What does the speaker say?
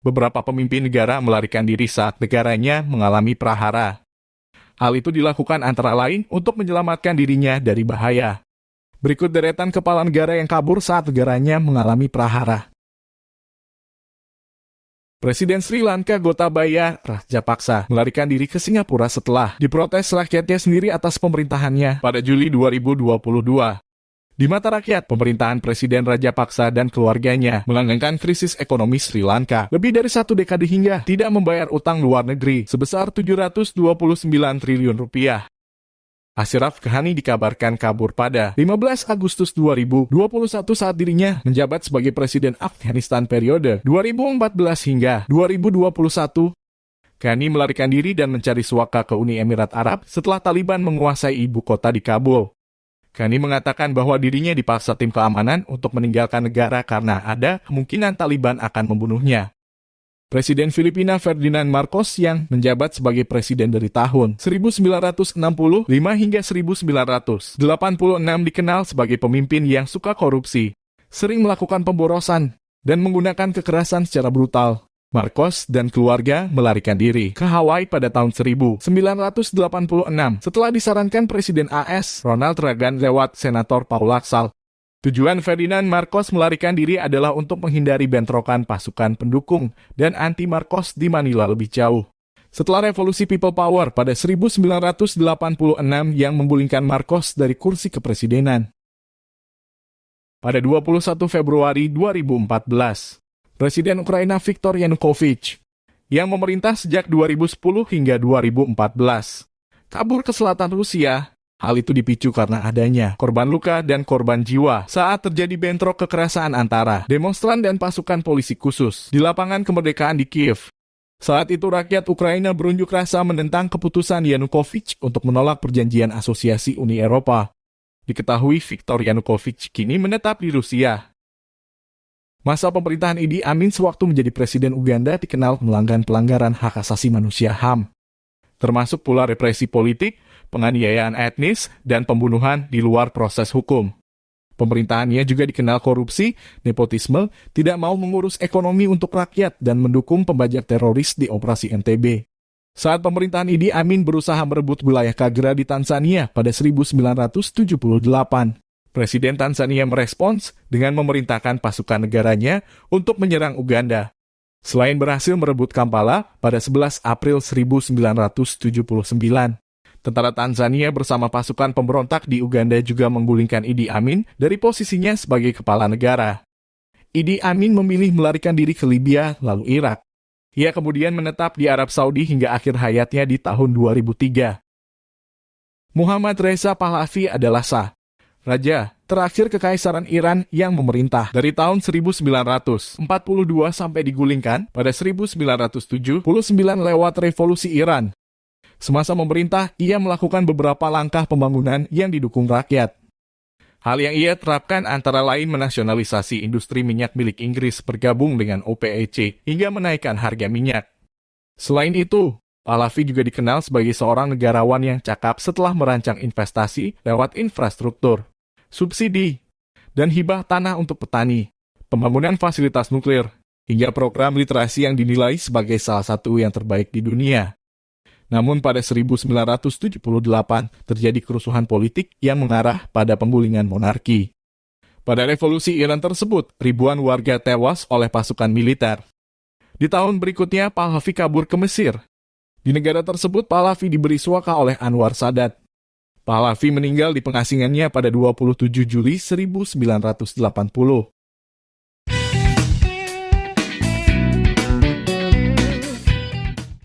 Beberapa pemimpin negara melarikan diri saat negaranya mengalami prahara. Hal itu dilakukan antara lain untuk menyelamatkan dirinya dari bahaya. Berikut deretan kepala negara yang kabur saat negaranya mengalami prahara. Presiden Sri Lanka Gotabaya Rajapaksa melarikan diri ke Singapura setelah diprotes rakyatnya sendiri atas pemerintahannya pada Juli 2022. Di mata rakyat, pemerintahan Presiden Rajapaksa dan keluarganya melanggengkan krisis ekonomi Sri Lanka lebih dari 1 dekade hingga tidak membayar utang luar negeri sebesar 729 triliun rupiah. Ashraf Ghani dikabarkan kabur pada 15 Agustus 2021 saat dirinya menjabat sebagai Presiden Afghanistan periode 2014 hingga 2021. Ghani melarikan diri dan mencari suaka ke Uni Emirat Arab setelah Taliban menguasai ibu kota di Kabul. Ghani mengatakan bahwa dirinya dipaksa tim keamanan untuk meninggalkan negara karena ada kemungkinan Taliban akan membunuhnya. Presiden Filipina Ferdinand Marcos yang menjabat sebagai presiden dari tahun 1965 hingga 1986 dikenal sebagai pemimpin yang suka korupsi, sering melakukan pemborosan, dan menggunakan kekerasan secara brutal. Marcos dan keluarga melarikan diri ke Hawaii pada tahun 1986 setelah disarankan Presiden AS Ronald Reagan lewat Senator Paul Laksal. Tujuan Ferdinand Marcos melarikan diri adalah untuk menghindari bentrokan pasukan pendukung dan anti-Marcos di Manila lebih jauh. Setelah revolusi People Power pada 1986 yang menggulingkan Marcos dari kursi kepresidenan. Pada 21 Februari 2014, Presiden Ukraina Viktor Yanukovych, yang memerintah sejak 2010 hingga 2014, kabur ke selatan Rusia. Hal itu dipicu karena adanya korban luka dan korban jiwa saat terjadi bentrok kekerasan antara demonstran dan pasukan polisi khusus di lapangan kemerdekaan di Kiev. Saat itu rakyat Ukraina berunjuk rasa menentang keputusan Yanukovych untuk menolak perjanjian asosiasi Uni Eropa. Diketahui Viktor Yanukovych kini menetap di Rusia. Masa pemerintahan Idi Amin sewaktu menjadi presiden Uganda dikenal melanggar pelanggaran hak asasi manusia HAM, termasuk pula represi politik, penganiayaan etnis, dan pembunuhan di luar proses hukum. Pemerintahannya juga dikenal korupsi, nepotisme, tidak mau mengurus ekonomi untuk rakyat, dan mendukung pembajak teroris di operasi NTB. Saat pemerintahan Idi Amin berusaha merebut wilayah Kagera di Tanzania pada 1978, Presiden Tanzania merespons dengan memerintahkan pasukan negaranya untuk menyerang Uganda. Selain berhasil merebut Kampala pada 11 April 1979, tentara Tanzania bersama pasukan pemberontak di Uganda juga menggulingkan Idi Amin dari posisinya sebagai kepala negara. Idi Amin memilih melarikan diri ke Libya lalu Irak. Ia kemudian menetap di Arab Saudi hingga akhir hayatnya di tahun 2003. Muhammad Reza Pahlavi adalah Shah, raja terakhir kekaisaran Iran yang memerintah dari tahun 1942 sampai digulingkan pada 1979 lewat revolusi Iran. Semasa memerintah, ia melakukan beberapa langkah pembangunan yang didukung rakyat. Hal yang ia terapkan antara lain menasionalisasi industri minyak milik Inggris bergabung dengan OPEC hingga menaikkan harga minyak. Selain itu, Pahlavi juga dikenal sebagai seorang negarawan yang cakap setelah merancang investasi lewat infrastruktur, subsidi, dan hibah tanah untuk petani, pembangunan fasilitas nuklir, hingga program literasi yang dinilai sebagai salah satu yang terbaik di dunia. Namun pada 1978 terjadi kerusuhan politik yang mengarah pada penggulingan monarki. Pada revolusi Iran tersebut, ribuan warga tewas oleh pasukan militer. Di tahun berikutnya, Pahlavi kabur ke Mesir. Di negara tersebut, Pahlavi diberi suaka oleh Anwar Sadat. Pahlavi meninggal di pengasingannya pada 27 Juli 1980.